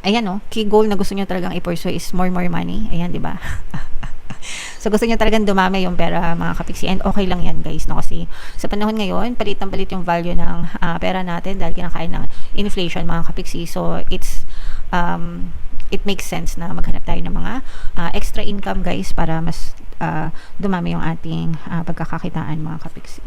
Ayan, no, key goal na gusto nyo talagang i-pursue is more money. Ayan, di ba? So, gusto niya talagang dumami yung pera, mga kapiksi. And okay lang yan, guys, no? Kasi sa panahon ngayon, palit ng palit yung value ng pera natin dahil kinakain ng inflation, mga kapiksi. So, it makes sense na maghanap tayo ng mga extra income, guys, para mas dumami yung ating pagkakakitaan, mga kapiksi.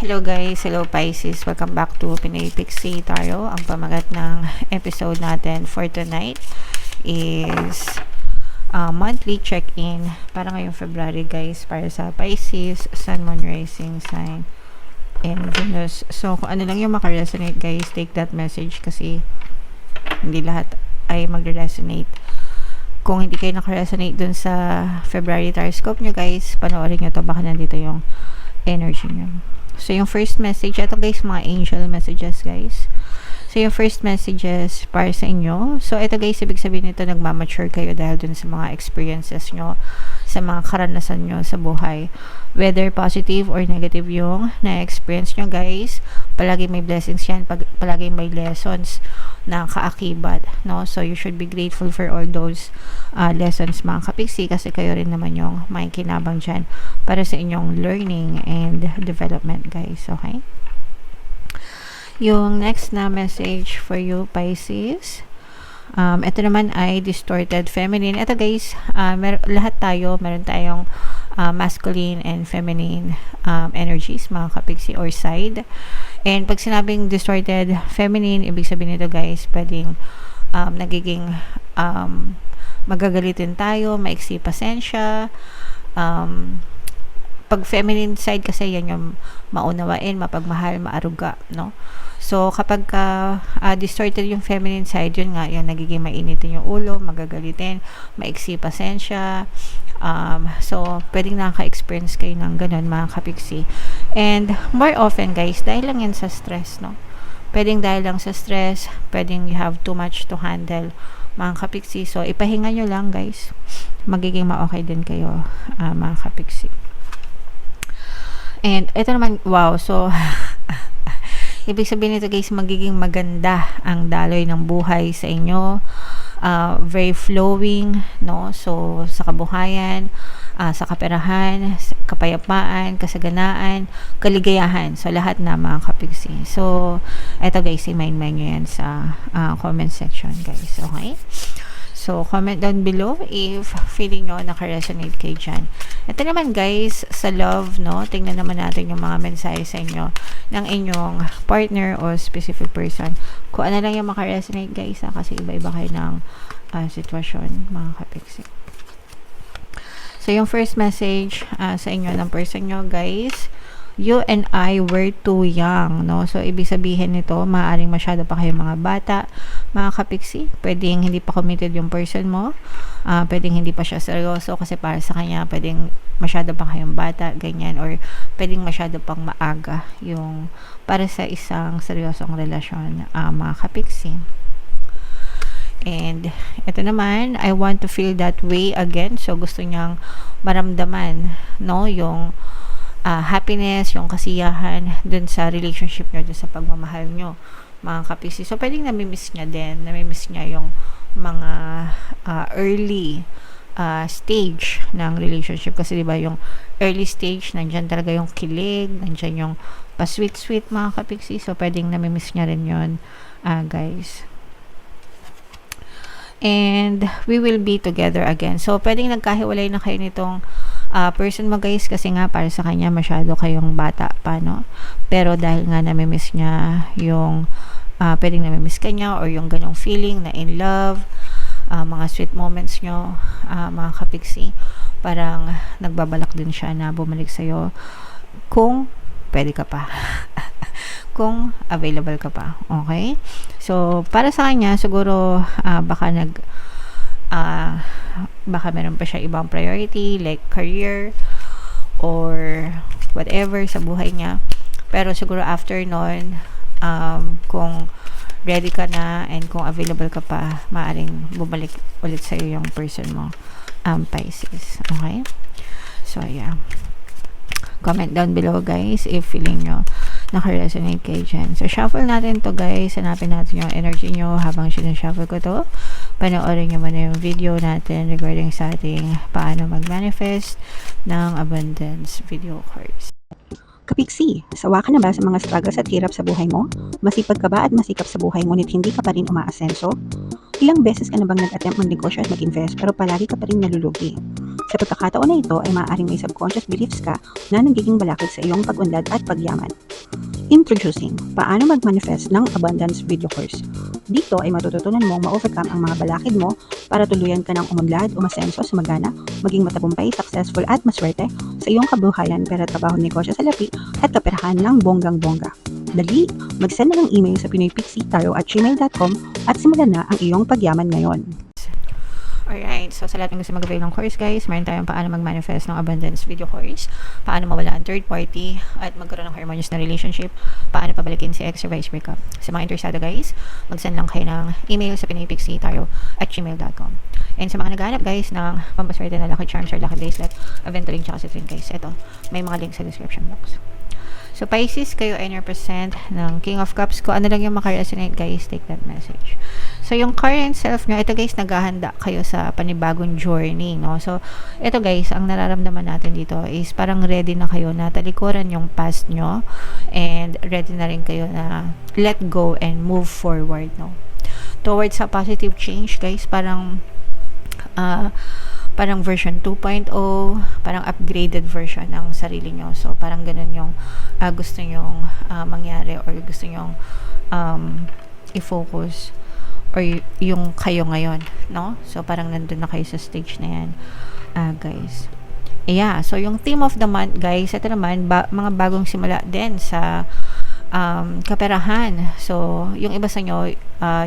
Hello guys, hello Pisces, welcome back to Pinoy Pixie Tarot. Ang pamagat ng episode natin for tonight is monthly check-in para ngayong February, guys, para sa Pisces, Sun, Moon, Rising sign, and Venus. So kung ano lang yung makaresonate, guys, take that message kasi hindi lahat ay magre-resonate. Kung hindi kayo nakaresonate dun sa February Taroscope nyo, guys, panoorin nyo to, baka nandito yung energy nyo. So, yung first message, ito guys, mga angel messages, guys. So, yung first messages para sa inyo. So, ito guys, ibig sabihin nito, nagmamature kayo dahil dun sa mga experiences nyo, sa mga karanasan nyo sa buhay. Whether positive or negative yung na-experience nyo, guys, palagi may blessings yan, palagi may lessons na kaakibat, no? So, you should be grateful for all those lessons, mga kapiksi, kasi kayo rin naman yung may kinabang dyan para sa inyong learning and development, guys, okay? Yung next na message for you, Pisces, ito naman ay distorted feminine. Ito guys, lahat tayo, meron tayong masculine and feminine energies, mga kapiksi, or side. And pag sinabing distorted feminine, ibig sabihin nito guys, pwedeng nagiging magagalitin tayo, maiksi pasensya. Pag feminine side kasi yan yung maunawain, mapagmahal, maaruga, no? So kapag distorted yung feminine side, yun nga, yung nagiging mainitin yung ulo, magagalitin, maiksi pasensya. So pwedeng nakaka-experience kayo ng ganun, mga kapiksi. And more often, guys, dahil lang yan sa stress, no? Pwedeng dahil lang sa stress, pwedeng you have too much to handle, mga kapiksi. So ipahinga nyo lang, guys. Magiging ma-okay din kayo, mga kapiksi. And ito naman, wow, so ibig sabihin nito guys, magiging maganda ang daloy ng buhay sa inyo. Very flowing, no? So sa kabuhayan, sa kaperahan, sa kapayapaan, kasaganaan, kaligayahan. So lahat na, mga kapiksi. So ito guys, i-mind nyo yan sa comment section, guys, okay? So, comment down below if feeling nyo naka-resonate kayo dyan. Ito naman guys, sa love, no? Tingnan naman natin yung mga mensahe sa inyo ng inyong partner o specific person. Kung ano lang yung maka-resonate guys, kasi iba-iba kayo ng sitwasyon, mga kapiksi. So, yung first message sa inyo ng person nyo, guys, you and I were too young, no? So, ibig sabihin nito, maaaring masyado pa kayong mga bata, mga kapiksi. Pwedeng hindi pa committed yung person mo. Pwedeng hindi pa siya seryoso kasi para sa kanya, pwedeng masyado pa kayong bata, ganyan. Or pwedeng masyado pang maaga yung para sa isang seryosong relasyon, mga kapiksi. And ito naman, I want to feel that way again. So, gusto niyang maramdaman, no? Yung happiness, yung kasiyahan dun sa relationship nyo, dun sa pagmamahal nyo, mga kapiksi. So, pwedeng namimiss niya din. Namimiss niya yung mga early stage ng relationship. Kasi diba yung early stage, nandyan talaga yung kilig, nandyan yung pa-sweet-sweet, mga kapiksi. So, pwedeng namimiss niya rin yun, guys. And we will be together again. So, pwedeng nagkahiwalay na kayo nitong person mo, guys, kasi nga para sa kanya masyado kayong bata pa, no? Pero dahil nga namimiss niya yung pwedeng namimiss ka niya or yung ganong feeling na in love, mga sweet moments nyo, mga kapiksi, parang nagbabalak din siya na bumalik sa'yo kung pwede ka pa. Kung available ka pa, okay? So, para sa kanya, siguro baka baka meron pa siya ibang priority like career or whatever sa buhay niya. Pero siguro after nun, kung ready ka na and kung available ka pa, maaaring bumalik ulit sa'yo yung person mo, Pisces. Okay? So, yeah. Comment down below, guys, if feeling nyo naka-resonate kayo dyan. So, shuffle natin to, guys. Hanapin natin yung energy nyo habang sinashuffle ko to. Panoorin nyo muna yung video natin regarding sa ating paano mag-manifest ng abundance video course. Kapiksi, sawa ka na ba sa mga struggles at hirap sa buhay mo? Masipag ka ba at masikap sa buhay ngunit hindi ka pa rin umaasenso? Ilang beses ka na bang nag-attempt mag-negosyo at mag-invest pero palagi ka pa rin nalulugi? Sa pagkakataon na ito ay maaaring may subconscious beliefs ka na nagiging balakid sa iyong pag-unlad at pagyaman. Introducing, paano mag-manifest ng abundance video course. Dito ay matututunan mong ma-overcome ang mga balakid mo para tuluyan ka ng umunlad, umasenso, sumagana, maging matagumpay, successful at maswerte sa iyong kabuhayan, pera, trabaho, negosyo, salapi at kaperahan ng bonggang-bongga. Dali, mag-send na ng email sa pinoypixie@gmail.com at simulan na ang iyong pagyaman ngayon. Alright, so sa lahat ng gusto mag-avail ng course, guys, meron tayong paano mag-manifest ng abundance video course, paano mawala ang third party at magkaroon ng harmonious na relationship, paano pabalikin si ex or vice breakup. Sa mga interesado, guys, mag-send lang kayo ng email sa pinoypixie@gmail.com. And sa mga naghahanap, guys, ng pampaswerte na lucky charms or lucky bracelet, aventuring tsaka citrin, guys, ito, may mga links sa description box. So, Pisces, kayo ay represent ng King of Cups. Kung ano lang yung makaresonate, guys, take that message. So, yung current self nyo, ito, guys, naghahanda kayo sa panibagong journey, no? So, ito, guys, ang nararamdaman natin dito is parang ready na kayo na talikuran yung past nyo and ready na rin kayo na let go and move forward, no? Towards a positive change, guys, parang version 2.0, parang upgraded version ng sarili nyo. So, parang ganun yung gusto nyong mangyari or gusto nyong i-focus or yung kayo ngayon, no? So, parang nandun na kayo sa stage na yan, guys. Yeah, so yung theme of the month, guys, ito naman, mga bagong simula din sa kaperahan. So, yung iba sa nyo,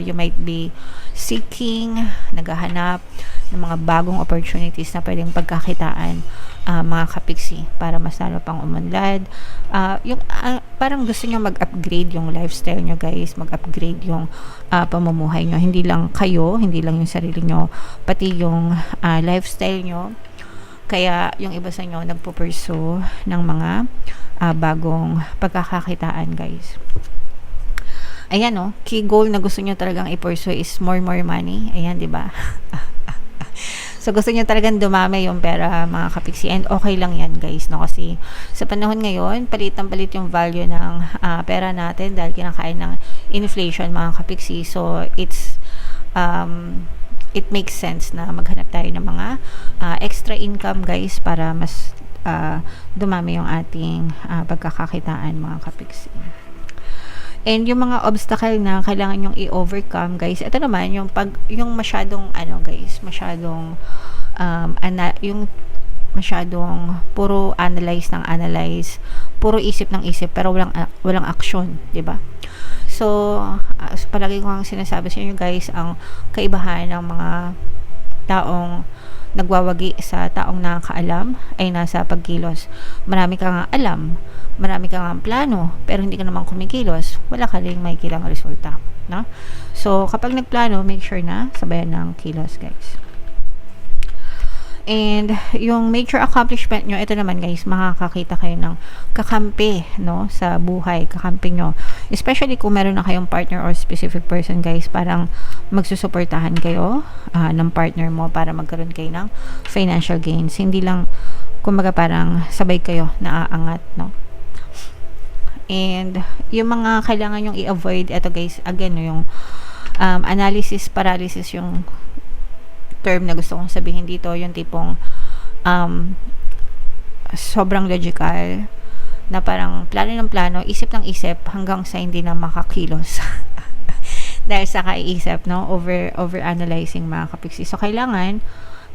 you might be seeking, naghahanap ng mga bagong opportunities na pwedeng pagkakitaan, mga kapiksi, para mas lalo pang umunlad. Parang gusto nyo mag-upgrade yung lifestyle nyo, guys, mag-upgrade yung pamumuhay nyo. Hindi lang kayo, hindi lang yung sarili nyo, pati yung lifestyle nyo. Kaya yung iba sa inyo nagpo-pursue ng mga bagong pagkakakitaan, guys. Ayan, no, key goal na gusto nyo talagang i-pursue is more money. Ayan, di ba? So, gusto nyo talagang dumami yung pera, mga kapiksi. And okay lang yan, guys, no? Kasi sa panahon ngayon, palit yung value ng pera natin dahil kinakain ng inflation, mga kapiksi. So, it makes sense na maghanap tayo ng mga extra income, guys, para mas dumami yung ating pagkakakitaan, mga kapiksi. And yung mga obstacle na kailangan yung i-overcome, guys, ito naman yung yung masyadong guys, masyadong yung masyadong puro analyze, puro isip ng isip pero walang action, 'di ba? So, palagi ko ang sinasabi sa inyo, guys, ang kaibahan ng mga taong nagwawagi sa taong nakakaalam ay nasa pagkilos. Marami ka nga alam, marami ka nga plano, pero hindi ka naman kumikilos, wala ka rin may kilang resulta, no? So, kapag nagplano, make sure na sabayan ng kilos, guys. And yung major accomplishment nyo, ito naman, guys, makakakita kayo ng kakampi, no, sa buhay, kakampi nyo. Especially kung meron na kayong partner or specific person, guys, parang magsusuportahan kayo ng partner mo para magkaroon kayo ng financial gains. Hindi lang, kumbaga, parang sabay kayo naaangat, no. And yung mga kailangan yung i-avoid, ito, guys, again, yung analysis paralysis yung term na gusto kong sabihin dito, yung tipong sobrang logical na parang plano ng plano, isip ng isip hanggang sa hindi na makakilos dahil sa kaiisip, no? Over analyzing, mga kapiksi. So, kailangan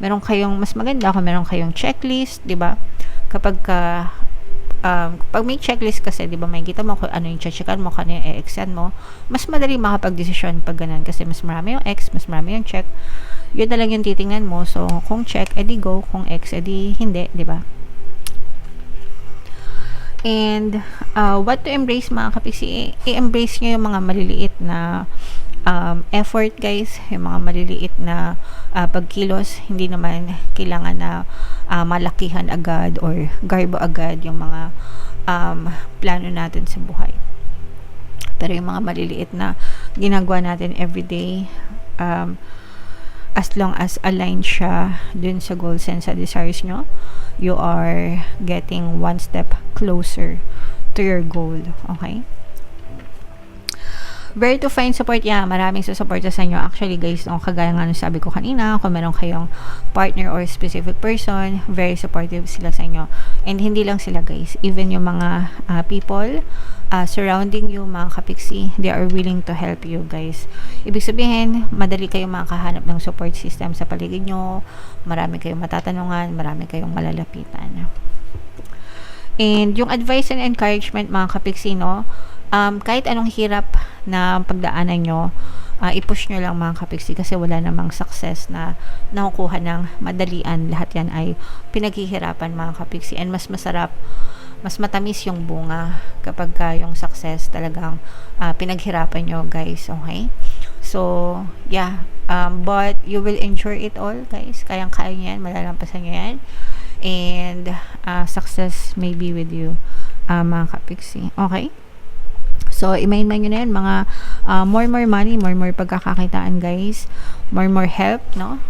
meron kayong mas maganda kung meron kayong checklist, 'di ba? Kapag pag may checklist kasi, 'di ba, may kita mo kung ano yung checkan mo, kano yung i-extend mo, mas madali makapag-desisyon pag ganun kasi mas marami yung X, mas marami yung check. Yun na lang yung titingnan mo. So, kung check, edi go. Kung X, edi hindi, di ba? And, what to embrace, mga kapiksi? I-embrace nyo yung mga maliliit na effort guys, yung mga maliliit na pagkilos, hindi naman kailangan na malakihan agad or garbo agad yung mga plano natin sa buhay. Pero yung mga maliliit na ginagawa natin everyday, as long as aligned siya dun sa goals and sa desires nyo, you are getting one step closer to your goal. Okay? Where to find support? Yeah, maraming susuporta sa inyo. Actually guys, kagaya nga nung sabi ko kanina, kung meron kayong partner or specific person, very supportive sila sa inyo. And hindi lang sila guys, even yung mga people surrounding you, mga kapiksi, they are willing to help you guys. Ibig sabihin, madali kayong makahanap ng support system sa paligid nyo, marami kayong matatanungan, marami kayong malalapitan. And yung advice and encouragement, mga kapiksi, no, kahit anong hirap na pagdaanan nyo, i-push nyo lang mga kapiksi, kasi wala namang success na nakukuha ng madalian. Lahat yan ay pinaghihirapan mga kapiksi, and mas masarap, mas matamis yung bunga kapag yung success talagang pinaghirapan nyo guys. Okay, so yeah, but you will enjoy it all guys. Kayang-kaya nyo yan, malalampasan nyo yan, and success may be with you mga kapiksi. Okay, so i-main-main nyo na yan, mga more money, more pagkakakitaan guys, more help, no?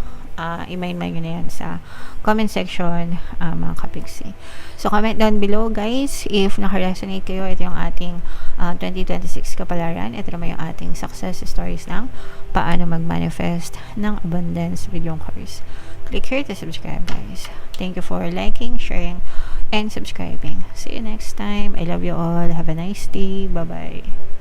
I-main-main nyo na yan sa comment section mga kapiksi. So comment down below guys if naka-resonate kayo. Ito yung ating 2026 kapalaran. Ito naman yung ating success stories ng paano mag-manifest ng abundance with yung course. Click here to subscribe guys. Thank you for liking, sharing, and subscribing. See you next time. I love you all. Have a nice day. Bye-bye.